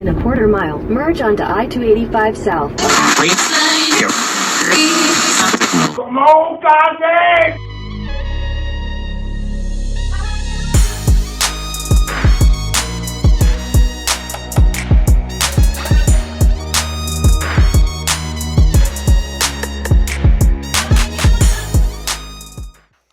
In a quarter mile, merge onto I-285 South. Come on, Kanye!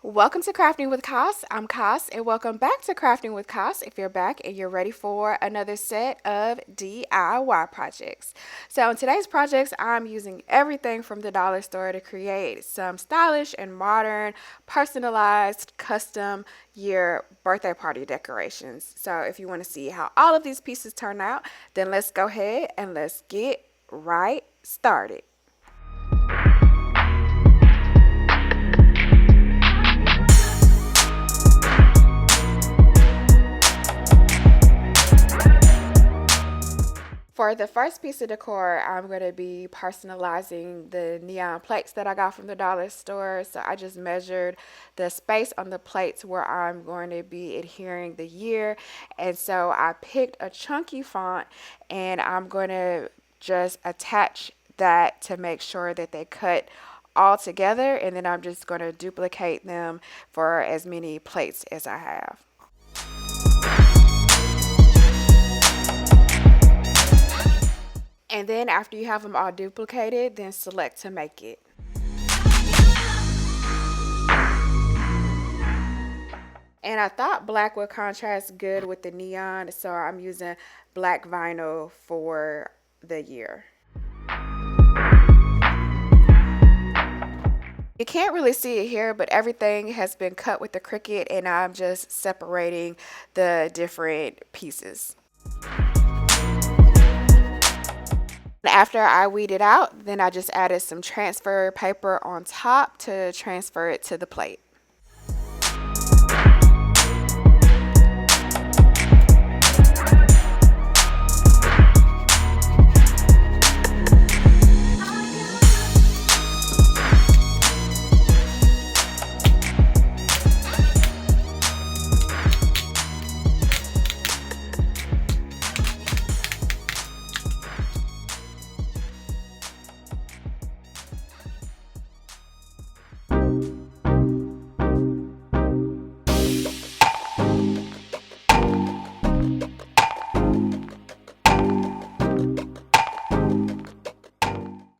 Welcome to Crafting with Cass. I'm Cass, and welcome back to Crafting with Cass. If you're back and you're ready for another set of DIY projects. So in today's projects, I'm using everything from the dollar store to create some stylish and modern, personalized, custom year birthday party decorations. So if you want to see how all of these pieces turn out, then let's go ahead and let's get right started. For the first piece of decor, I'm going to be personalizing the neon plates that I got from the dollar store. So I just measured the space on the plates where I'm going to be adhering the year. And so I picked a chunky font, and I'm going to just attach that to make sure that they cut all together. And then I'm just going to duplicate them for as many plates as I have. And then after you have them all duplicated, then select to make it. And I thought black would contrast good with the neon, so I'm using black vinyl for the year. You can't really see it here, but everything has been cut with the Cricut, and I'm just separating the different pieces. After I weed it out, then I just added some transfer paper on top to transfer it to the plate.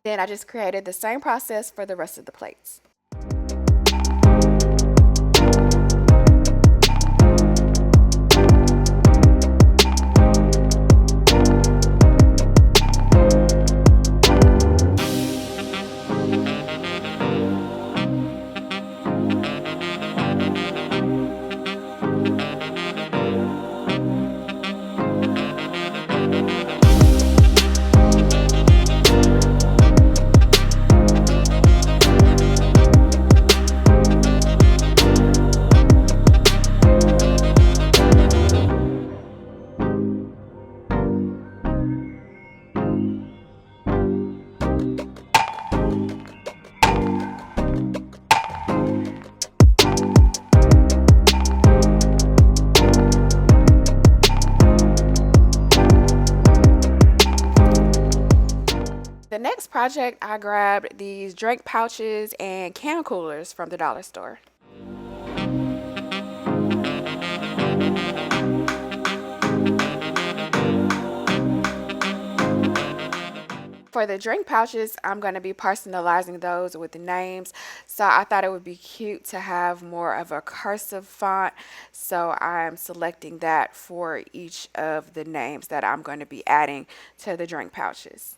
Then I just created the same process for the rest of the plates. The next project, I grabbed these drink pouches and can coolers from the dollar store. For the drink pouches, I'm going to be personalizing those with the names. So I thought it would be cute to have more of a cursive font. So I'm selecting that for each of the names that I'm going to be adding to the drink pouches.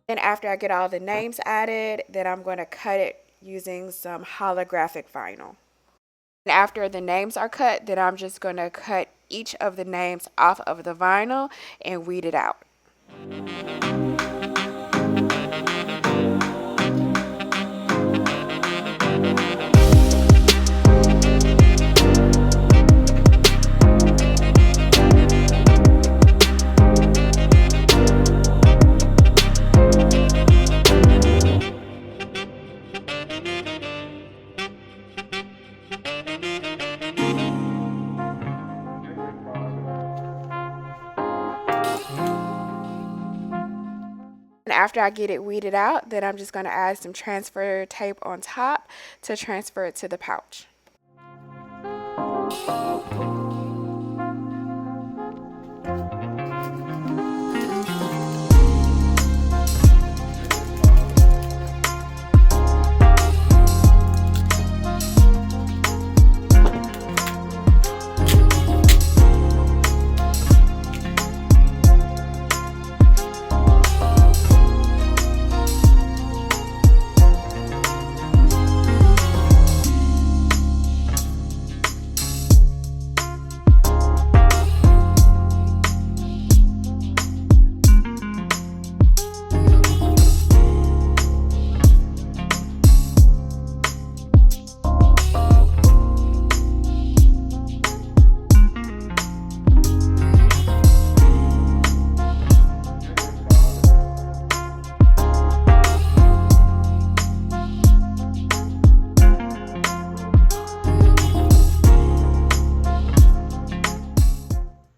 Then after I get all the names added, then I'm going to cut it using some holographic vinyl. And after the names are cut, then I'm just going to cut each of the names off of the vinyl and weed it out. And after I get it weeded out, then I'm just going to add some transfer tape on top to transfer it to the pouch.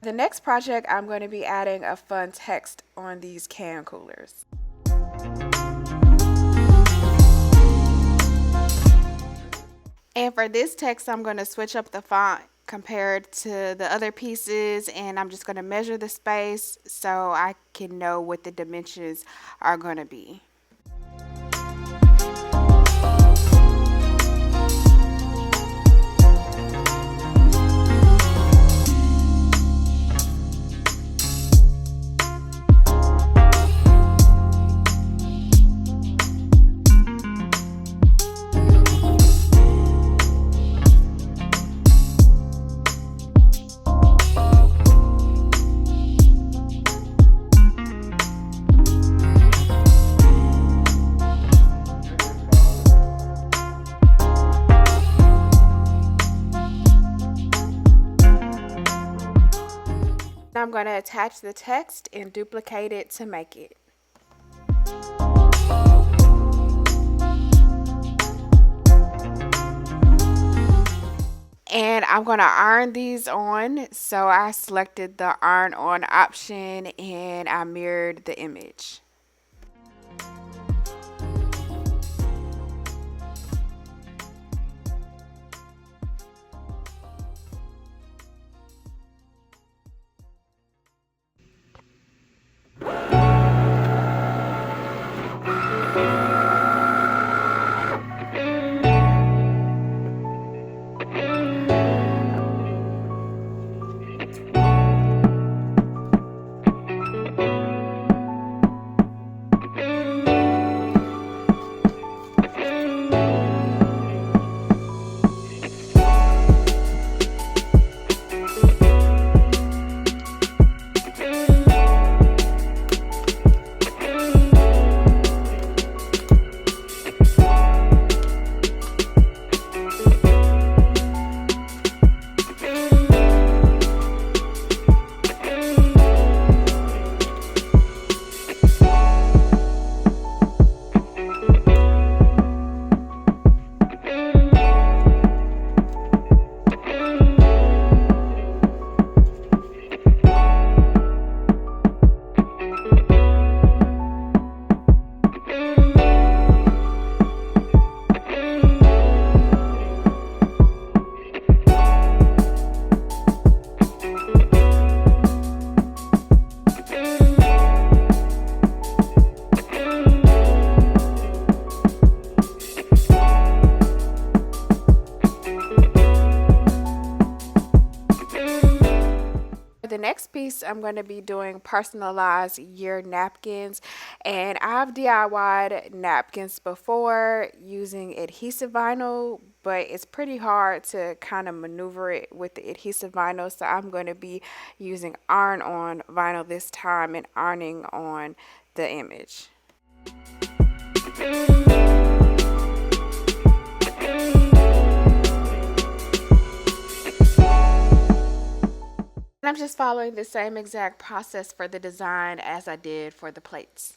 The next project, I'm going to be adding a fun text on these can coolers. And for this text, I'm going to switch up the font compared to the other pieces, and I'm just going to measure the space so I can know what the dimensions are going to be. I'm going to attach the text and duplicate it to make it. And I'm going to iron these on, so I selected the iron on option and I mirrored the image. The next piece, I'm going to be doing personalized year napkins, and I've DIY'd napkins before using adhesive vinyl, but it's pretty hard to kind of maneuver it with the adhesive vinyl, so I'm going to be using iron on vinyl this time and ironing on the image. I'm just following the same exact process for the design as I did for the plates.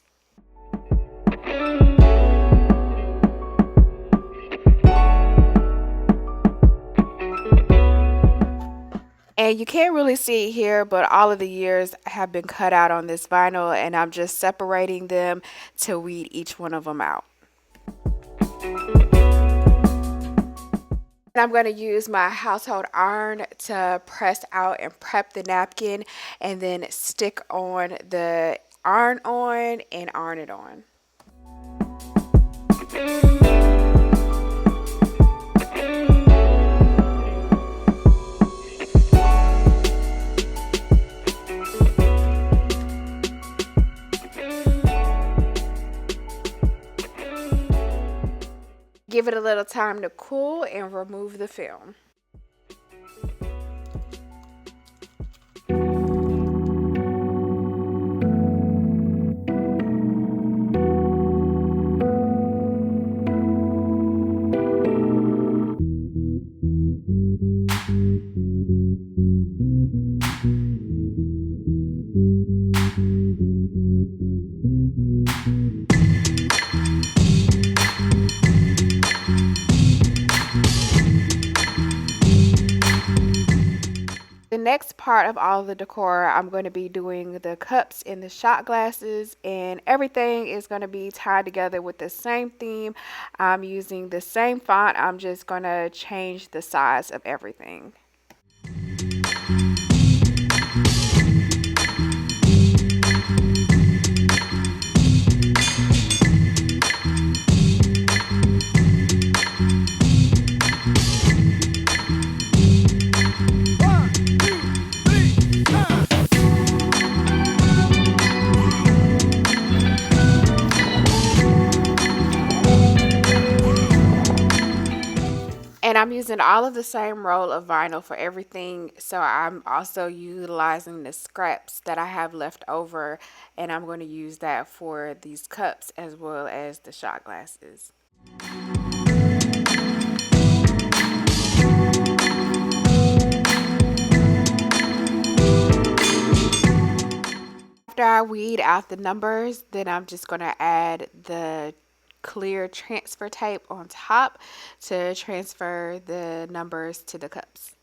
And you can't really see it here, but all of the years have been cut out on this vinyl, and I'm just separating them to weed each one of them out. And I'm going to use my household iron to press out and prep the napkin, and then stick on the iron on and iron it on. Give it a little time to cool and remove the film. The next part of all the decor, I'm going to be doing the cups and the shot glasses, and everything is going to be tied together with the same theme. I'm using the same font. I'm just going to change the size of everything. And I'm using all of the same roll of vinyl for everything, so I'm also utilizing the scraps that I have left over, and I'm going to use that for these cups as well as the shot glasses. After I weed out the numbers, then I'm just going to add the clear transfer tape on top to transfer the numbers to the cups.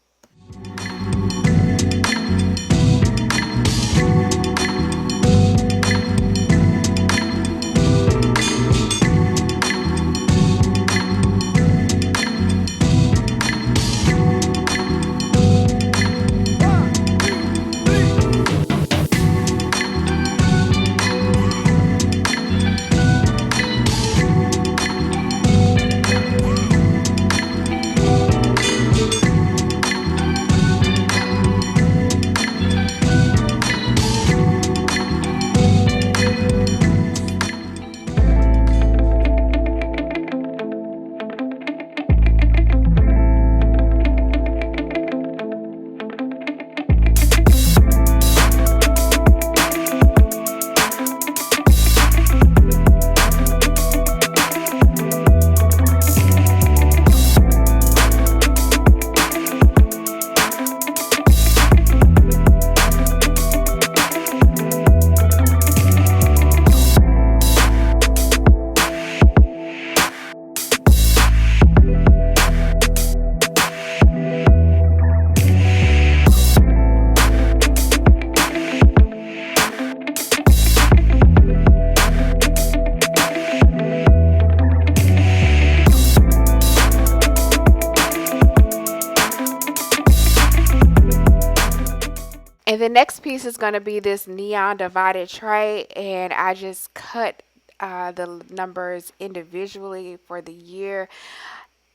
And the next piece is going to be this neon divided tray, and I just cut the numbers individually for the year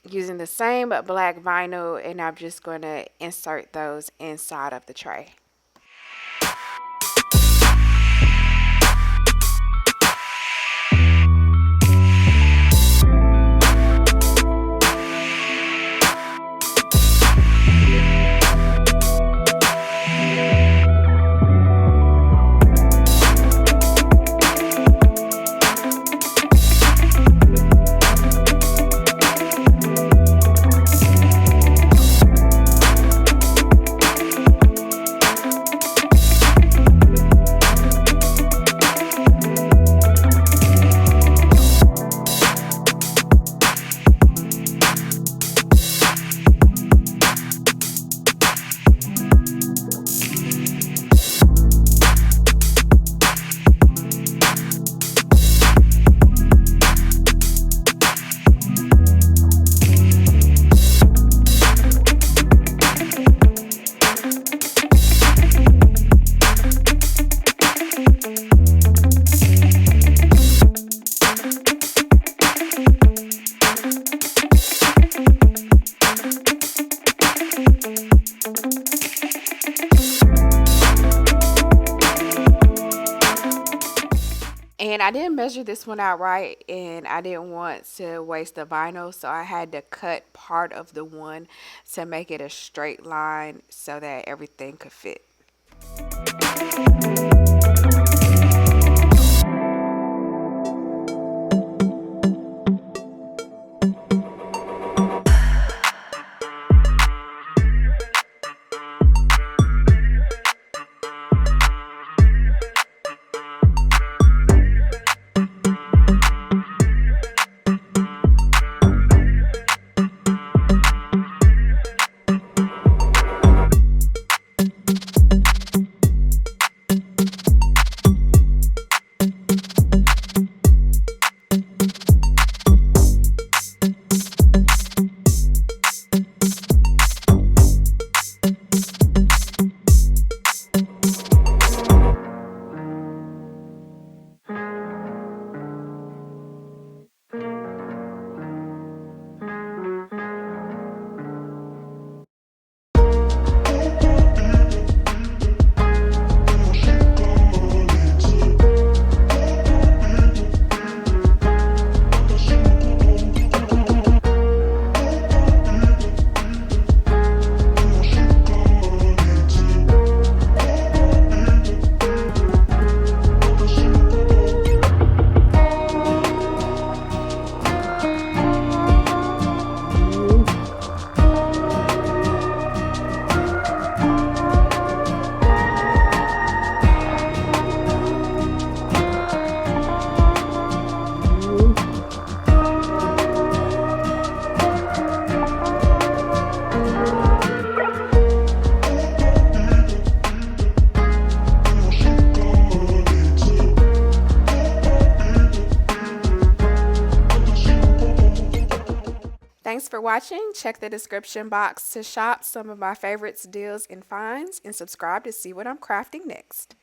using the same black vinyl, and I'm just going to insert those inside of the tray. measure this one out right, and I didn't want to waste the vinyl, so I had to cut part of the one to make it a straight line so that everything could fit. Thanks for watching. Check the description box to shop some of my favorites, deals, and finds, and subscribe to see what I'm crafting next.